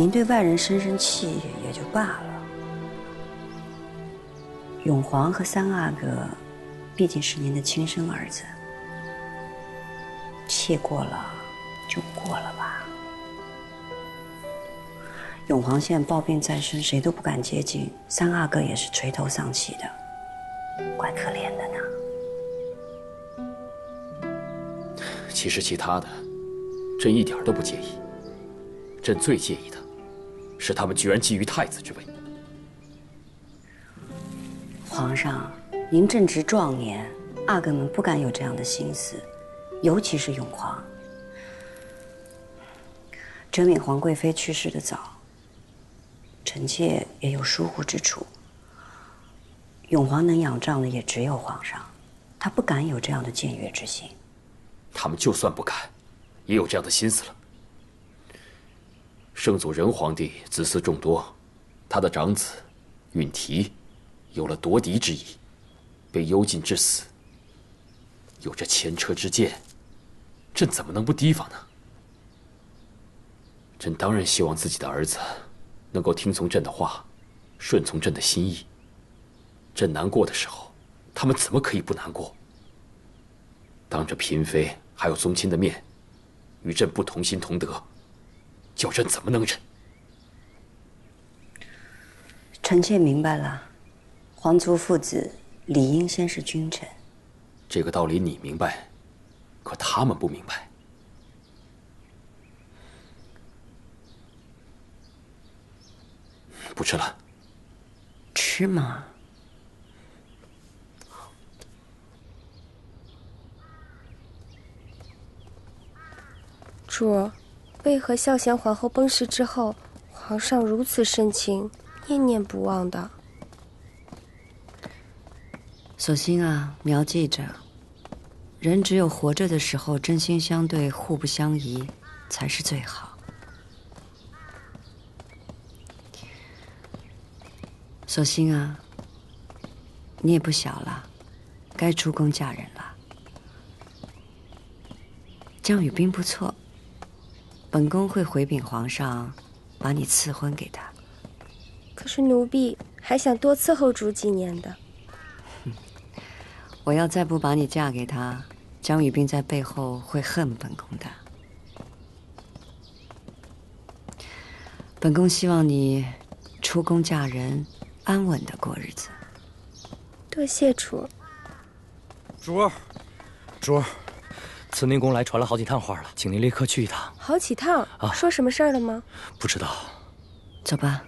您对外人生生气也就罢了，永璜和三阿哥毕竟是您的亲生儿子，气过了就过了吧。永璜现在暴病在身，谁都不敢接近，三阿哥也是垂头丧气的，怪可怜的呢。其实其他的，朕一点都不介意。朕最介意的，是他们居然觊觎太子之位。皇上，您正值壮年，阿哥们不敢有这样的心思，尤其是永璜。哲敏皇贵妃去世的早，臣妾也有疏忽之处。永璜能仰仗的也只有皇上，他不敢有这样的僭越之心。他们就算不敢，也有这样的心思了。圣祖仁皇帝子嗣众多，他的长子允提有了夺嫡之意，被幽禁致死。有这前车之鉴，朕怎么能不提防呢？朕当然希望自己的儿子能够听从朕的话，顺从朕的心意。朕难过的时候，他们怎么可以不难过？当着嫔妃还有宗亲的面，与朕不同心同德，叫朕怎么能忍？臣妾明白了，皇族父子理应先是君臣。这个道理你明白，可他们不明白。不吃了。吃嘛。主，为何孝贤皇后崩逝之后，皇上如此深情，念念不忘的？索性啊，苗记着，人只有活着的时候真心相对，互不相疑，才是最好。索性啊，你也不小了，该出宫嫁人了。江雨冰不错，本宫会回禀皇上，把你赐婚给他。可是奴婢还想多伺候主几年的。我要再不把你嫁给他，江雨冰在背后会恨本宫的。本宫希望你出宫嫁人，安稳的过日子。多谢主。主，慈宁宫来传了好几趟话了，请您立刻去一趟。好几趟啊？说什么事儿了吗？不知道。走吧。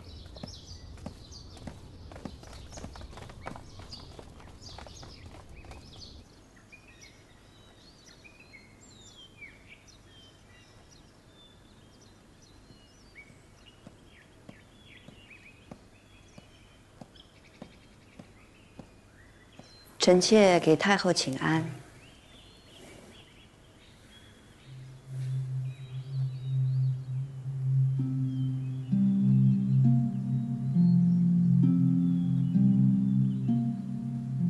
臣妾给太后请安。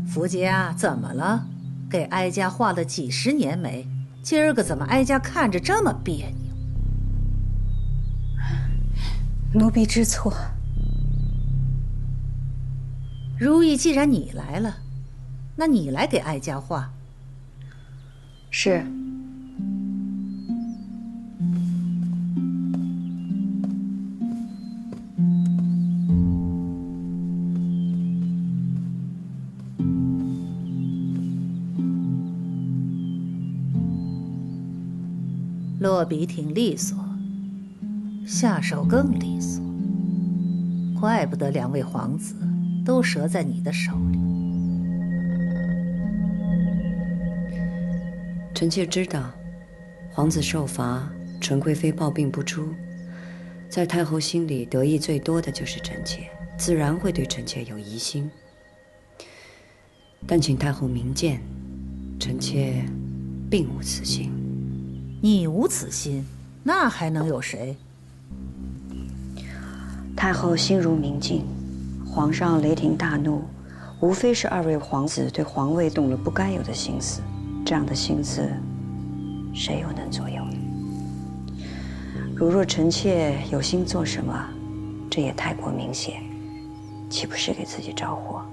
福杰啊，怎么了？给哀家画了几十年眉，今儿个怎么哀家看着这么别扭？奴婢知错。如意，既然你来了，那你来给哀家画。是。落笔挺利索，下手更利索，怪不得两位皇子都折在你的手里。臣妾知道，皇子受罚，纯贵妃抱病不出，在太后心里得意最多的就是臣妾，自然会对臣妾有疑心。但请太后明鉴，臣妾并无此心。你无此心，那还能有谁？太后心如明镜，皇上雷霆大怒，无非是二位皇子对皇位动了不该有的心思。这样的心思，谁又能左右呢？如若臣妾有心做什么，这也太过明显，岂不是给自己招祸？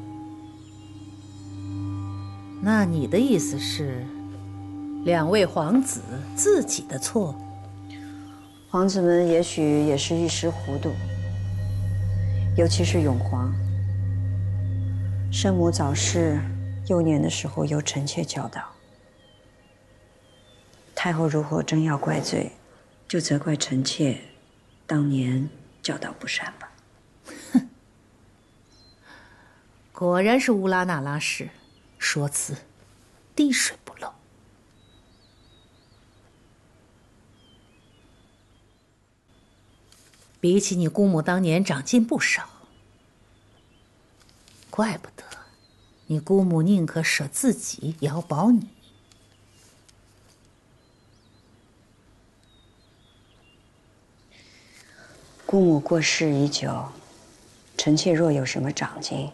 那你的意思是，两位皇子自己的错？皇子们也许也是一时糊涂，尤其是永皇。生母早逝，幼年的时候由臣妾教导。太后如果真要怪罪，就责怪臣妾当年教导不善吧。哼，果然是乌拉那拉氏，说辞滴水不漏。比起你姑母当年长进不少，怪不得你姑母宁可舍自己也要保你。姑母过世已久，臣妾若有什么长进，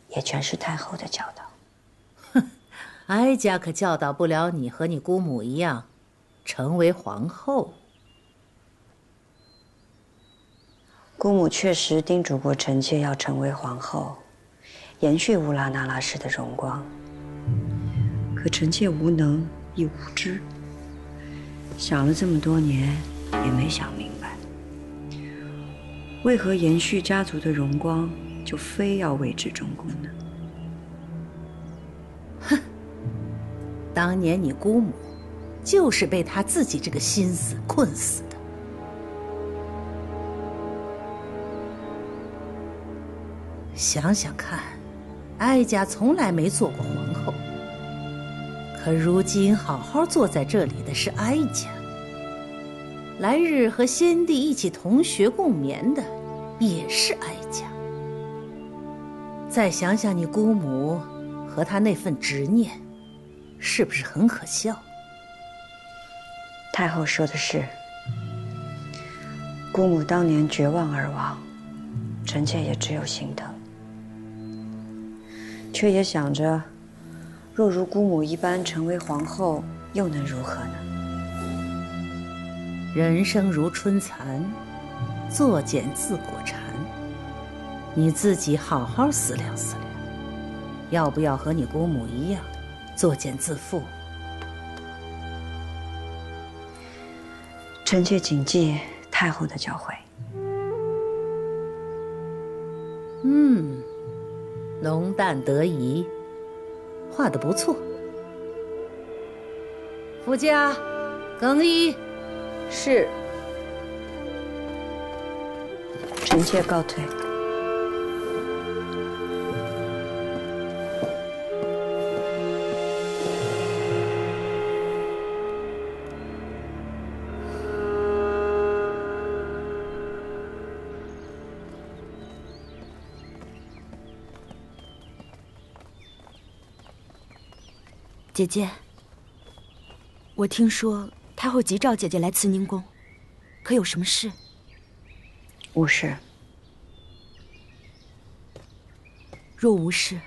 也全是太后的教导。哼，哀家可教导不了你和你姑母一样，成为皇后。姑母确实叮嘱过臣妾要成为皇后，延续乌拉那拉氏的荣光。可臣妾无能亦无知，想了这么多年，也没想明白，为何延续家族的荣光，就非要为之中宫呢？哼，当年你姑母就是被她自己这个心思困死的。想想看，哀家从来没做过皇后，可如今好好坐在这里的是哀家，来日和先帝一起同穴共眠的也是哀家。再想想你姑母和她那份执念，是不是很可笑？太后说的是，姑母当年绝望而亡，臣妾也只有心疼。却也想着，若如姑母一般成为皇后，又能如何呢？人生如春蚕，作茧自果蝉。你自己好好思量思量，要不要和你姑母一样，作茧自缚？臣妾谨记太后的教诲。浓淡得宜，画得不错。福家，更衣。是。臣妾告退。姐姐，我听说太后急召姐姐来慈宁宫，可有什么事？无事。若无事，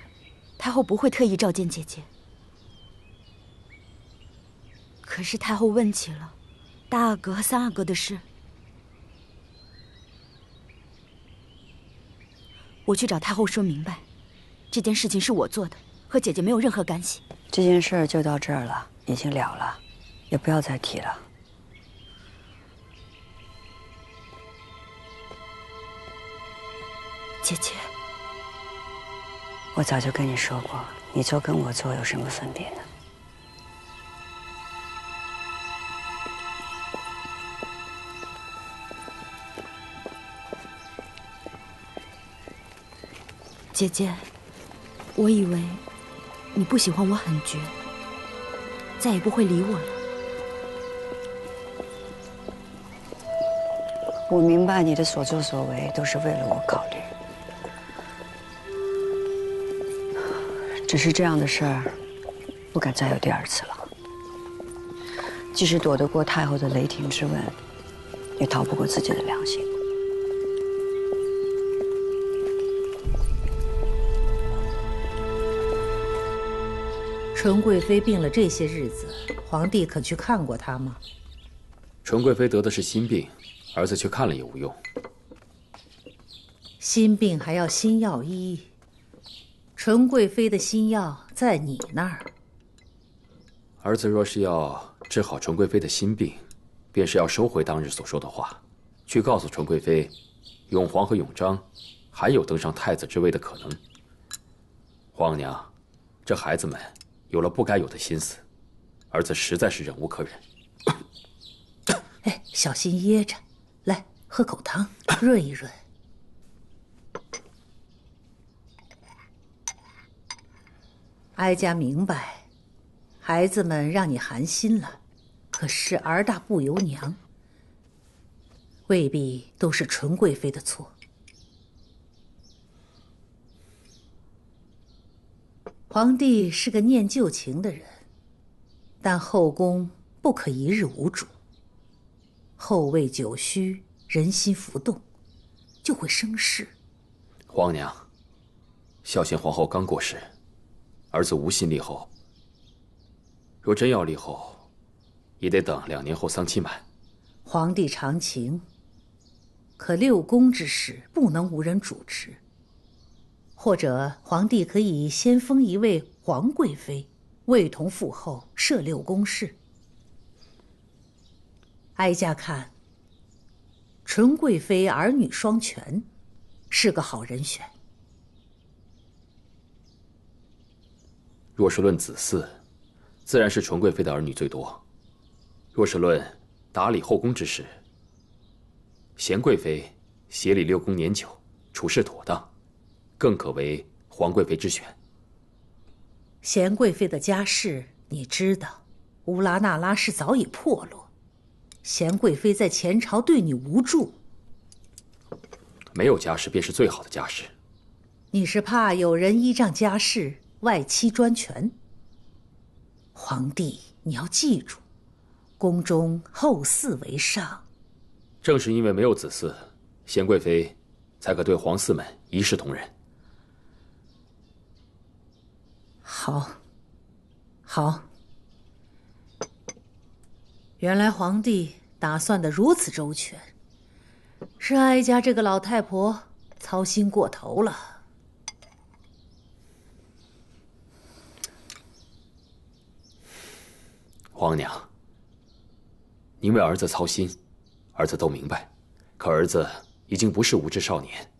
太后不会特意召见姐姐。可是太后问起了大阿哥和三阿哥的事，我去找太后说明白，这件事情是我做的，和姐姐没有任何干系。这件事儿就到这儿了，已经了了，也不要再提了。姐姐，我早就跟你说过，你做跟我做有什么分别呢？姐姐，我以为你不喜欢我很绝，再也不会理我了。我明白你的所作所为都是为了我考虑，只是这样的事儿不敢再有第二次了。即使躲得过太后的雷霆之问，也逃不过自己的良心。纯贵妃病了这些日子，皇帝可去看过她吗？纯贵妃得的是心病，儿子去看了也无用。心病还要心药医，纯贵妃的心药在你那儿。儿子若是要治好纯贵妃的心病，便是要收回当日所说的话，去告诉纯贵妃，永璜和永璋还有登上太子之位的可能。皇娘，这孩子们有了不该有的心思，儿子实在是忍无可忍。哎，小心噎着，来喝口汤，润一润。哀家明白，孩子们让你寒心了，可是儿大不由娘，未必都是纯贵妃的错。皇帝是个念旧情的人，但后宫不可一日无主。后位久虚，人心浮动，就会生事。皇娘，孝贤皇后刚过世，儿子无心立后。若真要立后，也得等2年后丧期满。皇帝常情，可六宫之事不能无人主持。或者皇帝可以先封一位皇贵妃，为同父后设六宫事。哀家看，纯贵妃儿女双全，是个好人选。若是论子嗣，自然是纯贵妃的儿女最多；若是论打理后宫之事，贤贵妃协理六宫年久，处事妥当，更可为皇贵妃之选。贤贵妃的家世你知道，乌拉那拉氏早已破落，贤贵妃在前朝对你无助。没有家世便是最好的家世。你是怕有人依仗家世外戚专权？皇帝，你要记住，宫中后嗣为上。正是因为没有子嗣，贤贵妃才可对皇嗣们一视同仁。好，好。原来皇帝打算得如此周全，是哀家这个老太婆操心过头了。皇娘，您为儿子操心，儿子都明白。可儿子已经不是无知少年，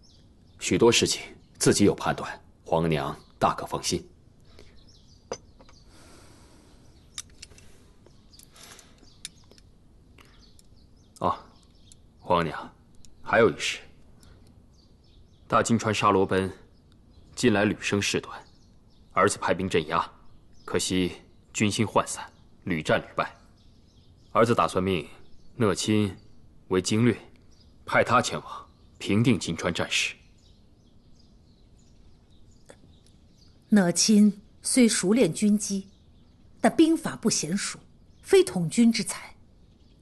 许多事情自己有判断，皇娘大可放心。哦，皇娘，还有一事。大金川沙罗奔，近来屡生事端，儿子派兵镇压，可惜军心涣散，屡战屡败。儿子打算命讷亲为经略，派他前往平定金川战事。讷亲虽熟练军机，但兵法不娴熟，非统军之才。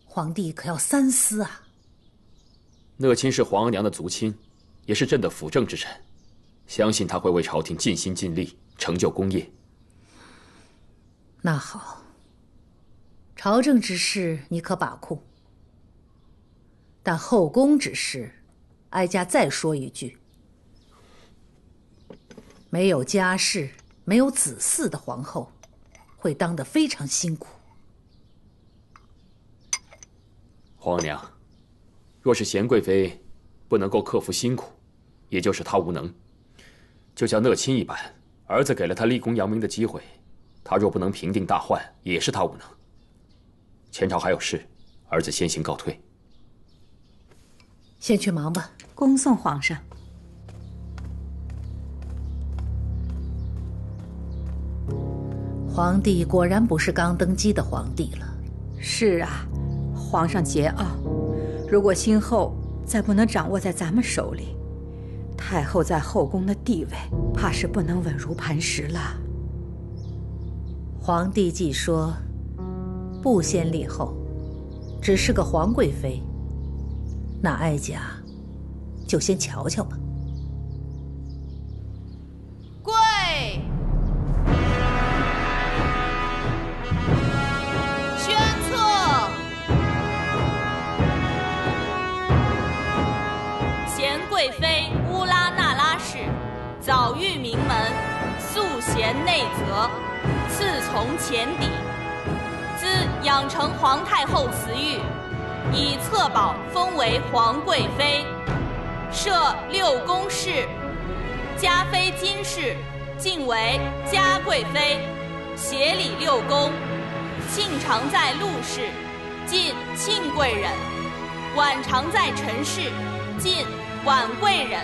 皇帝可要三思啊！讷亲是皇额娘的族亲，也是朕的辅政之臣，相信他会为朝廷尽心尽力，成就功业。那好，朝政之事你可把控，但后宫之事，哀家再说一句：没有家世、没有子嗣的皇后，会当得非常辛苦。皇娘，若是贤贵妃不能够克服辛苦，也就是她无能。就像讷亲一般，儿子给了她立功扬名的机会，她若不能平定大患，也是她无能。前朝还有事，儿子先行告退。先去忙吧。恭送皇上。皇帝果然不是刚登基的皇帝了。是啊，皇上桀骜，如果今后再不能掌握在咱们手里，太后在后宫的地位怕是不能稳如磐石了。皇帝既说不先立后，只是个皇贵妃，那哀家就先瞧瞧吧。跪！宣策！贵妃乌拉那拉氏，早育名门，素贤内泽，赐从前邸。兹养成皇太后慈玉，以册宝封为皇贵妃，设6宫侍，嘉妃金氏晋为嘉贵妃，协理6宫。庆常在陆氏，晋庆贵人；婉常在陈氏，晋婉贵人；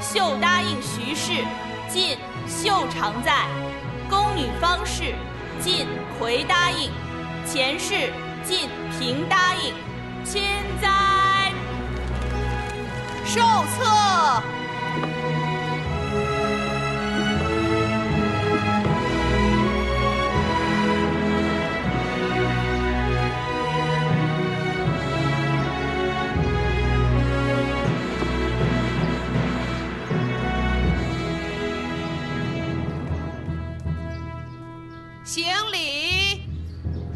秀答应徐氏，晋秀常在；宫女方氏，晋奎答应；前氏，晋平答应。千载受册。行礼，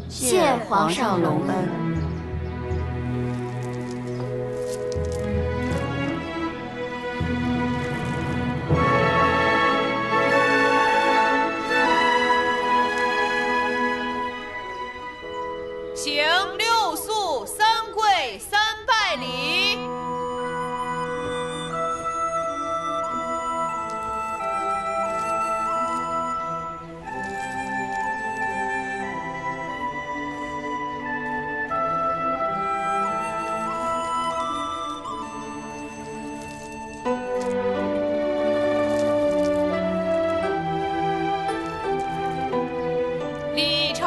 谢皇上隆恩。行6肃3跪3拜礼。礼成。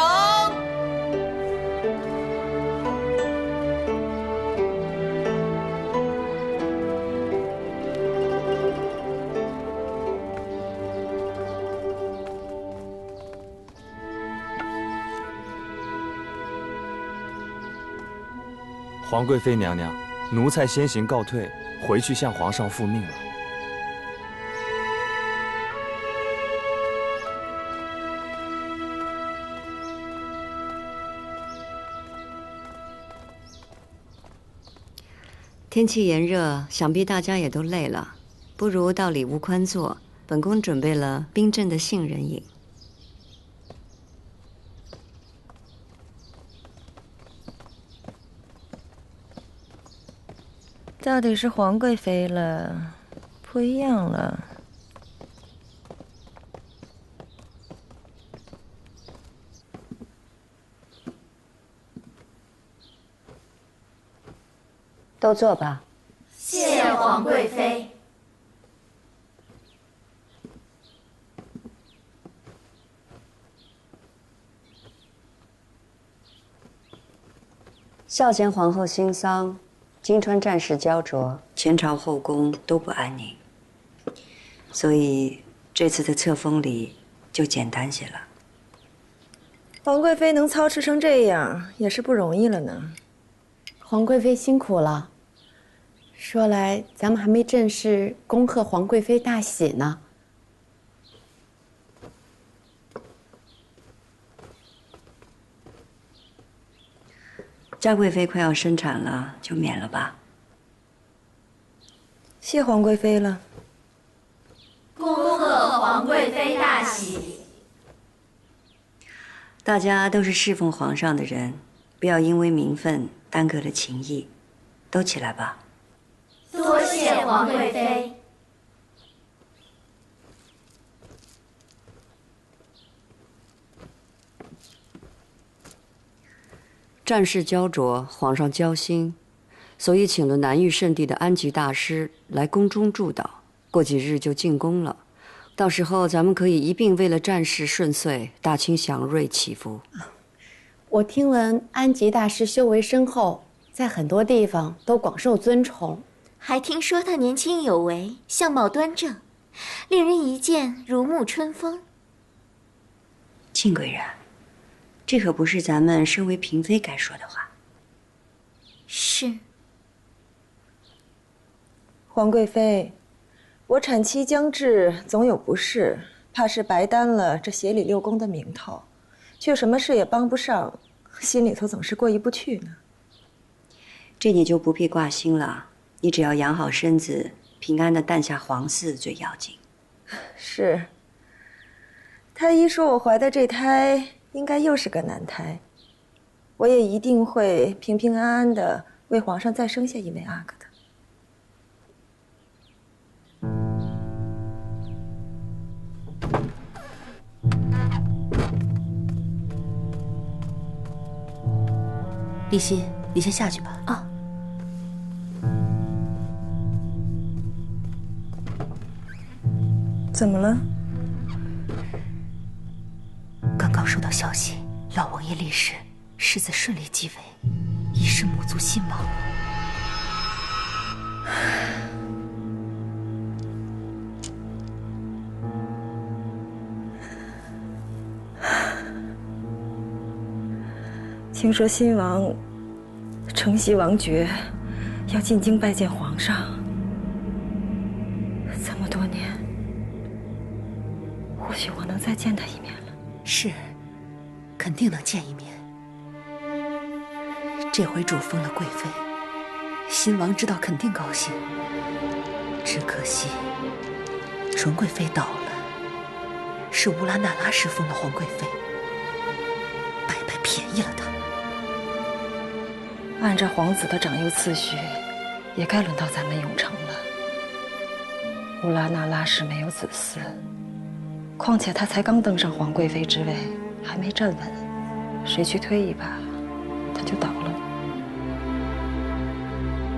皇贵妃娘娘，奴才先行告退，回去向皇上复命了。天气炎热，想必大家也都累了，不如到里屋宽坐。本宫准备了冰镇的杏仁饮。到底是皇贵妃了，不一样了。都坐吧。谢皇贵妃。孝贤皇后新丧，金川战事焦灼，前朝后宫都不安宁，所以这次的册封礼就简单些了。皇贵妃能操持成这样，也是不容易了呢。皇贵妃辛苦了。说来，咱们还没正式恭贺皇贵妃大喜呢。嘉贵妃快要生产了，就免了吧。谢皇贵妃了。恭贺皇贵妃大喜。大家都是侍奉皇上的人，不要因为名分耽搁了情谊。都起来吧。多谢皇贵妃。战事焦灼，皇上焦心，所以请了南域圣地的安吉大师来宫中祝祷。过几日就进宫了，到时候咱们可以一并为了战事顺遂、大清祥瑞祈福。我听闻安吉大师修为深厚，在很多地方都广受尊崇。还听说他年轻有为，相貌端正，令人一见如沐春风。庆贵人，这可不是咱们身为嫔妃该说的话。是。皇贵妃，我产期将至，总有不适，怕是白担了这协理6宫的名头，却什么事也帮不上，心里头总是过意不去呢。这你就不必挂心了，你只要养好身子，平安的诞下皇嗣最要紧。是。太医说我怀的这胎应该又是个男胎，我也一定会平平安安的为皇上再生下一枚阿哥的。丽心，你先下去吧。啊。怎么了？刚刚收到消息，老王爷离世，世子顺利继位，已是母族兴亡。听说新王承袭王爵，要进京拜见皇上。这么多年，或许我能再见他一面了。是，肯定能见一面。这回主封了贵妃，新王知道肯定高兴。只可惜，纯贵妃倒了，是乌拉那拉氏封了皇贵妃，白白便宜了她。按照皇子的长幼次序，也该轮到咱们永城了。乌拉那拉氏没有子嗣，况且她才刚登上皇贵妃之位，还没站稳，谁去推一把，她就倒了。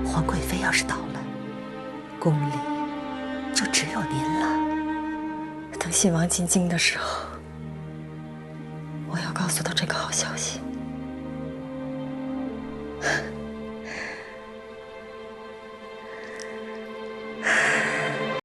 皇贵妃要是倒了，宫里就只有您了。等信王进京的时候，我要告诉他这个好消息。